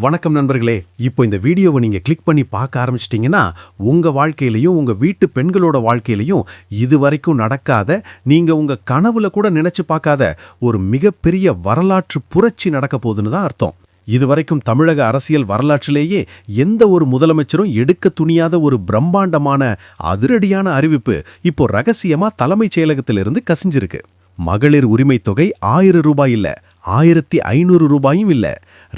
வணக்கம் நண்பர்களே. இப்போ இந்த வீடியோவை நீங்க கிளிக் பண்ணி பார்க்க ஆரம்பிச்சிட்டீங்கன்னா உங்க வாழ்க்கையிலையும் உங்க வீட்டு பெண்களோட வாழ்க்கையிலையும் இதுவரைக்கும் நடக்காத, நீங்க உங்க கனவுல கூட நினைச்சு பார்க்காத ஒரு மிகப்பெரிய வரலாற்று புரட்சி நடக்க போகுதுன்னு தான் அர்த்தம். இதுவரைக்கும் தமிழக அரசியல் வரலாற்றிலேயே எந்த ஒரு முதலமைச்சரும் எடுக்க துணியாத ஒரு பிரம்மாண்டமான அதிரடியான அறிவிப்பு இப்போ ரகசியமா தலைமைச் செயலகத்திலிருந்து கசிஞ்சிருக்கு. மகளிர் உரிமை தொகை 1000 ரூபாய் இல்ல, 1500 ரூபாயும் இல்ல,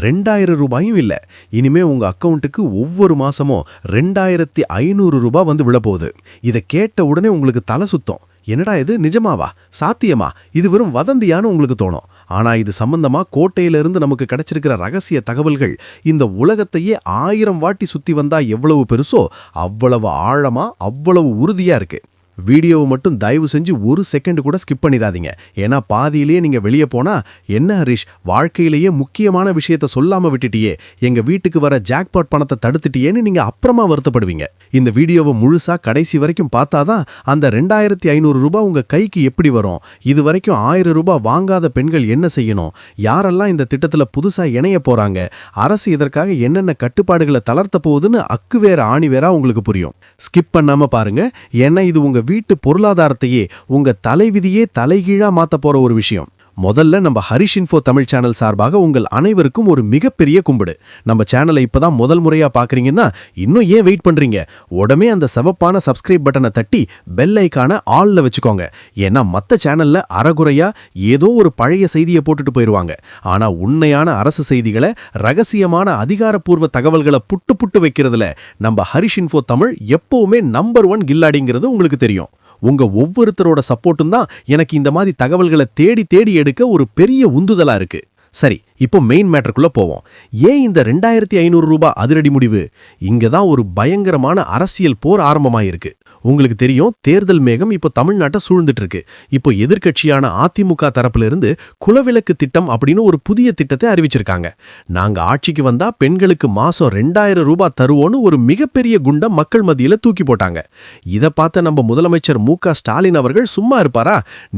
2000 ரூபாயும் இல்ல. இனிமே உங்க அக்கவுண்ட்டுக்கு ஒவ்வொரு மாசமும் 2500 ரூபாய் வந்து விழப்போகுது. இதை கேட்ட உடனே உங்களுக்கு தலை சுத்தம். என்னடா இது, நிஜமாவா, சாத்தியமா, இது வெறும் வதந்தியான்னு உங்களுக்கு தோணும். ஆனா இது சம்பந்தமா கோட்டையிலிருந்து நமக்கு கிடைச்சிருக்கிற ரகசிய தகவல்கள் இந்த உலகத்தையே 1000 வாட்டி சுத்தி வந்தா எவ்வளவு பெருசோ அவ்வளவு ஆழமா, அவ்வளவு உறுதியா இருக்கு. வீடியோவை மட்டும் தயவு செஞ்சு ஒரு செகண்ட் கூட ஸ்கிப் பண்ணிடாதீங்க. ஏன்னா பாதியிலேயே நீங்க வெளியே போனா, என்ன ஹரிஷ், வாழ்க்கையிலேயே முக்கியமான விஷயத்த சொல்லாம விட்டுட்டியே, எங்க வீட்டுக்கு வர ஜாக்பாட் பணத்தை தடுத்துட்டியேன்னு நீங்க அப்புறமா வருத்தப்படுவீங்க. இந்த வீடியோவை முழுசா கடைசி வரைக்கும் பார்த்தாதான் அந்த 2500 ரூபாய் உங்க கைக்கு எப்படி வரும், இது வரைக்கும் 1000 ரூபாய் வாங்காத பெண்கள் என்ன செய்யணும், யாரெல்லாம் இந்த திட்டத்துல புதுசா இணைய போறாங்க, அரசு இதற்காக என்னென்ன கட்டுப்பாடுகளை தளர்த்த போகுதுன்னு அக்கு வேற ஆணி வேற உங்களுக்கு புரியும். ஸ்கிப் பண்ணாம பாருங்க. ஏன்னா இது உங்க வீட்டு பொருளாதாரத்தையே, உங்க தலைவிதியே தலைகீழா மாத்த போற ஒரு விஷயம். முதல்ல நம்ம ஹரிஷ் இன்ஃபோ தமிழ் சேனல் சார்பாக உங்கள் அனைவருக்கும் ஒரு மிகப்பெரிய கும்பிடு. நம்ம சேனலை இப்பதான் முதல் முறையா பாக்குறீங்கன்னா இன்னும் ஏன் வெயிட் பண்றீங்க? உடனே அந்த சிவப்பான சப்ஸ்கிரைப் பட்டனை தட்டி பெல் ஐகானை ஆல்ல வச்சுக்கோங்க. ஏன்னா மத்த சேனல்ல அறகுறையா ஏதோ ஒரு பழைய செய்தியை போட்டுட்டு போயிருவாங்க. ஆனா உண்மையான அரசு செய்திகளை, ரகசியமான அதிகாரப்பூர்வ தகவல்களை புட்டு வைக்கிறதுல நம்ம ஹரிஷ் இன்ஃபோ தமிழ் எப்பவுமே நம்பர் 1 கில்லாடிங்கிறது உங்களுக்கு தெரியும். உங்க ஒவ்வொருத்தரோட சப்போர்ட்டும் தான் எனக்கு இந்த மாதிரி தகவல்களை தேடி எடுக்க ஒரு பெரிய உந்துதலா இருக்கு. சரி, இப்போ மெயின் மேட்டருக்குள்ள போவோம். ஏன் இந்த 2500 ரூபாய் அதிரடி முடிவு? இங்க தான் ஒரு பயங்கரமான அரசியல் போர் ஆரம்பமாயிருக்கு. உங்களுக்கு தெரியும், தேர்தல் மேகம் இப்போ தமிழ்நாட்டை சூழ்ந்துட்டு இருக்கு. இப்போ எதிர்க்கட்சியான அதிமுக தரப்புல இருந்து குலவிளக்கு திட்டம் அப்படின்னு ஒரு புதிய திட்டத்தை அறிவிச்சிருக்காங்க. நாங்க ஆட்சிக்கு வந்தா பெண்களுக்கு மாசம் 2000 ரூபாய் தருவோன்னு ஒரு மிகப்பெரிய குண்டம் மக்கள் மத்தியில தூக்கி போட்டாங்க. இதை பார்த்த நம்ம முதலமைச்சர் மு.க. ஸ்டாலின் அவர்கள் சும்மா இருப்பாரா?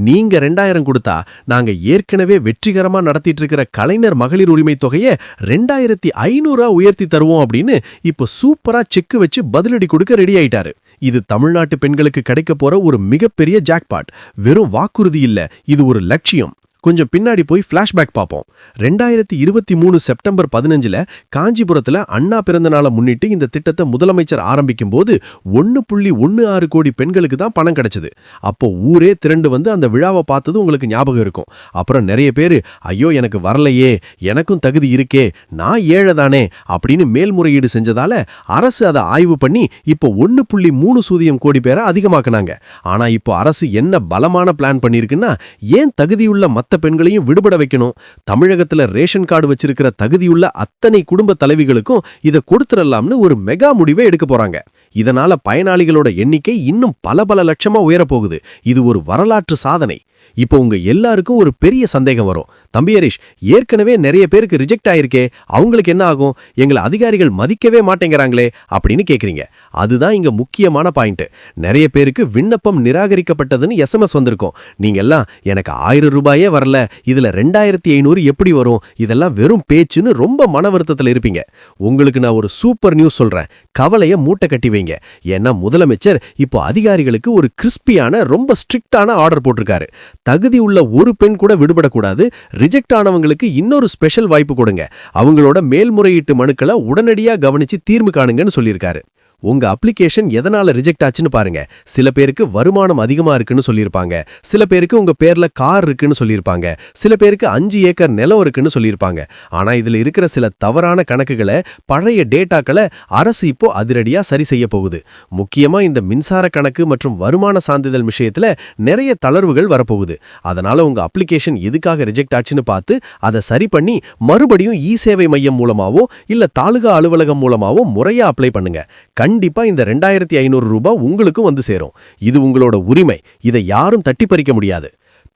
நீங்க 2000 கொடுத்தா நாங்க ஏற்கனவே வெற்றிகரமா நடத்திட்டு இருக்கிற கலைஞர் மகளிர் உரிமை தொகையை 2500 உயர்த்தி தருவோம் அப்படின்னு இப்போ சூப்பரா செக் வச்சு பதிலடி கொடுக்க ரெடி ஆயிட்டாரு. இது தமிழ்நாட்டு பெண்களுக்கு கிடைக்க போற ஒரு மிகப்பெரிய ஜாக்பாட். வெறும் வாக்குறுதி இல்ல, இது ஒரு லட்சியம். கொஞ்சம் பின்னாடி போய் பிளாஷ்பேக் பார்ப்போம். 2023 செப்டம்பர் 15 காஞ்சிபுரத்துல அண்ணா பிறந்த நாளை முன்னிட்டு இந்த திட்டத்தை முதலமைச்சர் ஆரம்பிக்கும் போது 1.16 கோடி பெண்களுக்கு தான் பணம் கிடைச்சது. அப்போ ஊரே திரண்டு வந்து அந்த விழாவை பார்த்தது உங்களுக்கு ஞாபகம் இருக்கும். அப்புறம் நிறைய பேரு, ஐயோ எனக்கு வரலையே, எனக்கும் தகுதி இருக்கே, நான் ஏழை தானே அப்படின்னு மேல்முறையீடு செஞ்சதால அரசு அதை ஆய்வு பண்ணி இப்போ 1.3 கோடி பேரை அதிகமாக்குனாங்க. ஆனா இப்போ அரசு என்ன பலமான பிளான் பண்ணிருக்குன்னா, ஏன் தகுதியுள்ள மத்த பெண்களையும் விடுபட வைக்கணும். தமிழகத்துல ரேஷன் கார்டு வச்சிருக்கிற தகுதியுள்ள அத்தனை குடும்ப தலைவிகளுக்கும் இதை கொடுத்துடலாம்னு ஒரு மெகா முடிவை எடுக்க போறாங்க. இதனால பயனாளிகளோட எண்ணிக்கை இன்னும் பல லட்சமா உயரப்போகுது. இது ஒரு வரலாற்று சாதனை. இப்போ உங்க எல்லாருக்கும் ஒரு பெரிய சந்தேகம் வரும். தம்பி ஹரிஷ், ஏற்கனவே நிறைய பேருக்கு ரிஜெக்ட் ஆயிருக்கே, அவங்களுக்கு என்ன ஆகும், எங்களை அதிகாரிகள் மதிக்கவே மாட்டேங்கிறாங்களே அப்படின்னு கேக்குறீங்க. அதுதான் இங்க முக்கியமான பாயிண்ட். நிறைய பேருக்கு விண்ணப்பம் நிராகரிக்கப்பட்டதுன்னு SMS வந்திருக்கும். நீங்க எல்லாம் எனக்கு 1000 ரூபாயே வரல, இதுல 2500 எப்படி வரும், இதெல்லாம் வெறும் பேச்சுன்னு ரொம்ப மன வருத்தத்தில் இருப்பீங்க. உங்களுக்கு நான் ஒரு சூப்பர் நியூஸ் சொல்றேன். கவலைய மூட்டை கட்டி வைங்க. ஏன்னா முதலமைச்சர் இப்போ அதிகாரிகளுக்கு ஒரு கிறிஸ்பியான, ரொம்ப ஸ்ட்ரிக்டான ஆர்டர் போட்டிருக்காரு. தகுதி உள்ள ஒரு பெண் கூட விடுபடக்கூடாது. ரிஜெக்ட் ஆனவங்களுக்கு இன்னொரு ஸ்பெஷல் வாய்ப்பு கொடுங்க. அவங்களோட மேல்முறையீட்டு மனுக்களை உடனடியா கவனிச்சு தீர்வு காணுங்கன்னு சொல்லியிருக்காரு. உங்க அப்ளிகேஷன் எதனால ரிஜெக்ட் ஆச்சுன்னு பாருங்க. சில பேருக்கு வருமானம் அதிகமா இருக்குன்னு சொல்லியிருப்பாங்க, சில பேருக்கு உங்க பேர்ல கார் இருக்குன்னு சொல்லியிருப்பாங்க, சில பேருக்கு 5 ஏக்கர் நிலம் இருக்குன்னு சொல்லியிருப்பாங்க. ஆனா இதுல இருக்கிற சில தவறான கணக்குகளை, பழைய டேட்டாக்களை அரசு இப்போ அதிரடியா சரி செய்ய போகுது. முக்கியமா இந்த மின்சார கணக்கு மற்றும் வருமான சான்றிதழ் விஷயத்துல நிறைய தளர்வுகள் வரப்போகுது. அதனால உங்க அப்ளிகேஷன் எதுக்காக ரிஜெக்ட் ஆச்சுன்னு பார்த்து அதை சரி பண்ணி மறுபடியும் சேவை மையம் மூலமாவோ இல்ல தாலுகா அலுவலகம் மூலமாவோ முறையா அப்ளை பண்ணுங்க. கண்டிப்பா இந்த 2500 ரூபாய் உங்களுக்கும் வந்து சேரும். இது உங்களோட உரிமை. இதை யாரும் தட்டி பறிக்க முடியாது.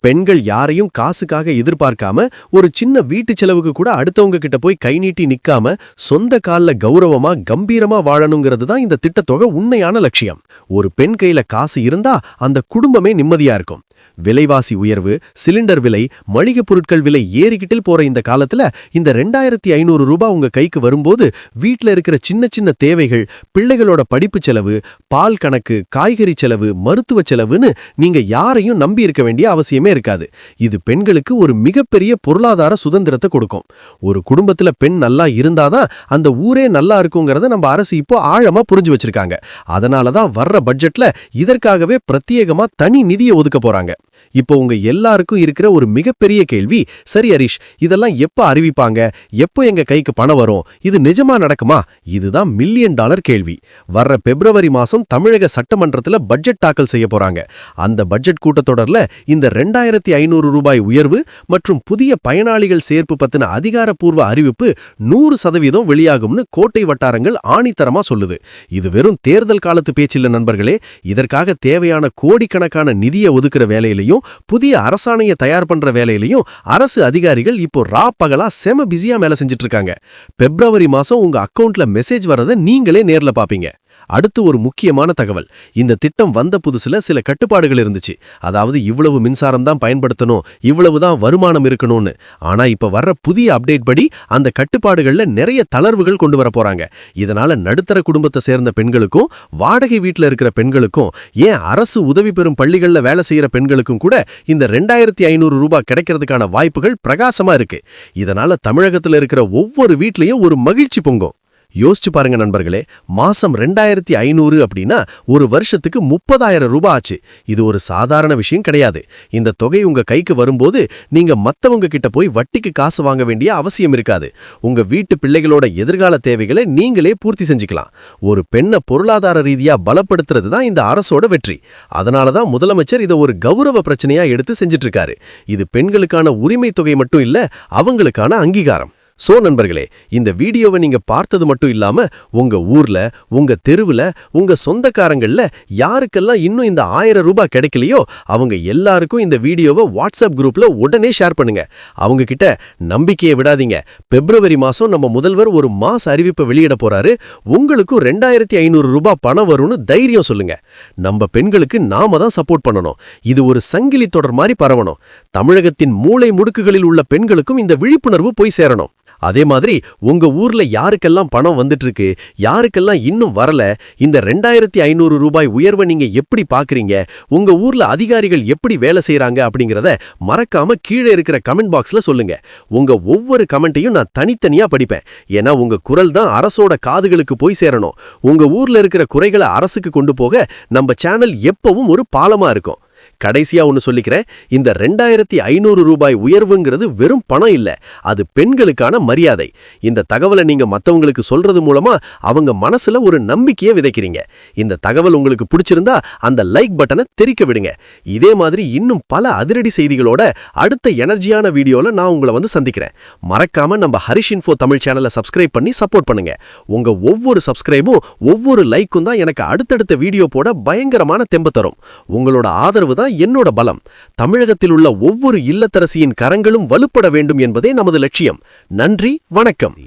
பெண்கள் யாரையும் காசுக்காக எதிர்பார்க்காம ஒரு சின்ன வீட்டு செலவுக்கு கூட அடுத்தவங்க கிட்ட போய் கை நீட்டி நிக்காம சொந்த கால்ல கௌரவமா கம்பீரமா வாழணுங்கிறது தான் இந்த திட்டத்தொகை உண்மையான லட்சியம். ஒரு பெண் கையில காசு இருந்தா அந்த குடும்பமே நிம்மதியா இருக்கும். விலைவாசி உயர்வு, சிலிண்டர் விலை, மளிகை பொருட்கள் விலை ஏறிக்கிட்டில் போற இந்த காலத்துல இந்த 2500 ரூபாய் உங்க கைக்கு வரும்போது வீட்ல இருக்கிற சின்ன சின்ன தேவைகள், பிள்ளைகளோட படிப்பு செலவு, பால் கணக்கு, காய்கறி செலவு, மருத்துவ செலவுன்னு நீங்க யாரையும் நம்பி இருக்க வேண்டிய அவசியமே இருக்காது. இது பெண்களுக்கு ஒரு மிகப்பெரிய பொருளாதார சுதந்திரத்தை கொடுக்கும். ஒரு குடும்பத்துல பெண் நல்லா இருந்தாதான் அந்த ஊரே நல்லா இருக்குங்கிறத நம்ம அரசு இப்போ ஆழமா புரிஞ்சு வச்சிருக்காங்க. அதனாலதான் வர்ற பட்ஜெட்ல இதற்காகவே பிரத்யேகமா தனி நிதியை ஒதுக்க போறாங்க. இப்போ உங்க எல்லாருக்கும் இருக்கிற ஒரு மிகப்பெரிய கேள்வி, சரி ஹரிஷ், இதெல்லாம் எப்ப அறிவிப்பாங்க, எப்போ எங்க கைக்கு பணம் வரும், இது நிஜமா நடக்குமா? இதுதான் $1 மில்லியன் கேள்வி. வர்ற பிப்ரவரி மாசம் தமிழக சட்டமன்றத்துல பட்ஜெட் தாக்கல் செய்ய போறாங்க. அந்த பட்ஜெட் கூட்டத்தொடர்ல இந்த 2500 ரூபாய் உயர்வு மற்றும் புதிய பயனாளிகள் சேர்ப்பு பத்தின அதிகாரப்பூர்வ அறிவிப்பு 100% வெளியாகும்னு கோட்டை வட்டாரங்கள் ஆணித்தரமா சொல்லுது. இது வெறும் தேர்தல் காலத்து பேச்சில்ல நண்பர்களே. இதற்காக தேவையான கோடிக்கணக்கான நிதியை ஒதுக்குற வேலையிலையும் புதிய அரசாணையை தயார் பண்ற வேலையிலையும் அரசு அதிகாரிகள் இப்போ பகலா செம பிஸியா வேலை செஞ்சுட்டு இருக்காங்க. பிப்ரவரி மாசம் உங்க அக்கவுண்ட்ல மெசேஜ் வரதை நீங்களே நேர்ல பாப்பீங்க. அடுத்து ஒரு முக்கியமான தகவல். இந்த திட்டம் வந்த புதுசுல சில கட்டுப்பாடுகள் இருந்துச்சு. அதாவது இவ்வளவு மின்சாரம் தான் பயன்படுத்தணும், இவ்வளவுதான் வருமானம் இருக்கணும்னு. ஆனா இப்ப வர்ற புதிய அப்டேட் படி அந்த கட்டுப்பாடுகள்ல நிறைய தளர்வுகள் கொண்டு வர போறாங்க. இதனால நடுத்தர குடும்பத்தை சேர்ந்த பெண்களுக்கும், வாடகை வீட்டுல இருக்கிற பெண்களுக்கும், ஏன் அரசு உதவி பெறும் பள்ளிகள்ல வேலை செய்யற பெண்களுக்கும் கூட இந்த 2500 ரூபாய் கிடைக்கிறதுக்கான வாய்ப்புகள் பிரகாசமா இருக்கு. இதனால தமிழகத்துல இருக்கிற ஒவ்வொரு வீட்லயும் ஒரு மகிழ்ச்சி பொங்கும். யோசிச்சு பாருங்க நண்பர்களே, மாசம் 2500 அப்படின்னா ஒரு வருஷத்துக்கு 30,000 ரூபாய் ஆச்சு. இது ஒரு சாதாரண விஷயம் கிடையாது. இந்த தொகை உங்க கைக்கு வரும்போது நீங்க மத்தவங்க கிட்ட போய் வட்டிக்கு காசு வாங்க வேண்டிய அவசியம் இருக்காது. உங்க வீட்டு பிள்ளைகளோட எதிர்கால தேவைகளை நீங்களே பூர்த்தி செஞ்சுக்கலாம். ஒரு பெண்ணை பொருளாதார ரீதியா பலப்படுத்துறது தான் இந்த அரசோட வெற்றி. அதனாலதான் முதலமைச்சர் இதை ஒரு கௌரவ பிரச்சனையா எடுத்து செஞ்சிட்டு இருக்காரு. இது பெண்களுக்கான உரிமை தொகை மட்டும் இல்ல, அவங்களுக்கான அங்கீகாரம். சோ நண்பர்களே, இந்த வீடியோவை நீங்க பார்த்தது மட்டும் இல்லாம உங்க ஊர்ல, உங்க தெருவுல, உங்க சொந்தக்காரங்கள்ல யாருக்கெல்லாம் இன்னும் இந்த 1000 ரூபாய் கிடைக்கலையோ அவங்க எல்லாருக்கும் இந்த வீடியோவை வாட்ஸ்அப் குரூப்ல உடனே ஷேர் பண்ணுங்க. அவங்க கிட்ட நம்பிக்கையை விடாதீங்க. பிப்ரவரி மாசம் நம்ம முதல்வர் ஒரு மாச அறிவிப்பை வெளியிட போறாரு. உங்களுக்கும் 2500 ரூபாய் பணம் வரும்னு தைரியம் சொல்லுங்க. நம்ம பெண்களுக்கு நாம தான் சப்போர்ட் பண்ணணும். இது ஒரு சங்கிலி தொடர் மாதிரி பரவணும். தமிழகத்தின் மூளை முடுக்குகளில் உள்ள பெண்களுக்கும் இந்த விழிப்புணர்வு போய் சேரணும். அதே மாதிரி உங்க ஊர்ல யாருக்கெல்லாம் பணம் வந்துட்டு இருக்கு, யாருக்கெல்லாம் இன்னும் வரல, இந்த 2500 ரூபாய் உயர்வை நீங்க எப்படி பாக்குறீங்க, உங்க ஊர்ல அதிகாரிகள் எப்படி வேலை செய்யறாங்க அப்படிங்கறத மறக்காம கீழே இருக்கிற கமெண்ட் பாக்ஸ்ல சொல்லுங்க. உங்க ஒவ்வொரு கமெண்ட்டையும் நான் தனித்தனியா படிப்பேன். ஏன்னா உங்க குரல் தான் அரசோட காதுகளுக்கு போய் சேரணும். உங்க ஊர்ல இருக்கிற குறைகளை அரசுக்கு கொண்டு போக நம்ம சேனல் எப்பவும் ஒரு பாலமா இருக்கும். கடைசியா ஒன்னு சொல்லிக்கிறேன், இந்த 2500 ரூபாய் உயர்வுங்கிறது வெறும் பணம் இல்ல, அது பெண்களுக்கான மரியாதை. இந்த தகவலை நீங்க மத்தவங்களுக்கு சொல்றது மூலமா அவங்க மனசுல ஒரு நம்பிக்கையை விதைக்கிறீங்க. இந்த தகவல் உங்களுக்கு பிடிச்சிருந்தா அந்த லைக் பட்டனை தெறிக்க விடுங்க. இதே மாதிரி இன்னும் பல அதிரடி செய்திகளோட அடுத்த எனர்ஜியான வீடியோல நான் உங்களை வந்து சந்திக்கிறேன். மறக்காம நம்ம ஹரிஷ் இன்ஃபோ தமிழ் சேனலை சப்ஸ்கிரைப் பண்ணி சப்போர்ட் பண்ணுங்க. உங்க ஒவ்வொரு சப்ஸ்கிரைபும் ஒவ்வொரு லைக்கும் தான் எனக்கு அடுத்தடுத்த வீடியோ போட பயங்கரமான தெம்பு தரும். உங்களோட ஆதரவு தான் என்னோட பலம். தமிழகத்தில் உள்ள ஒவ்வொரு இல்லத்தரசியின் கரங்களும் வலுப்பட வேண்டும் என்பதே நமது லட்சியம். நன்றி, வணக்கம்.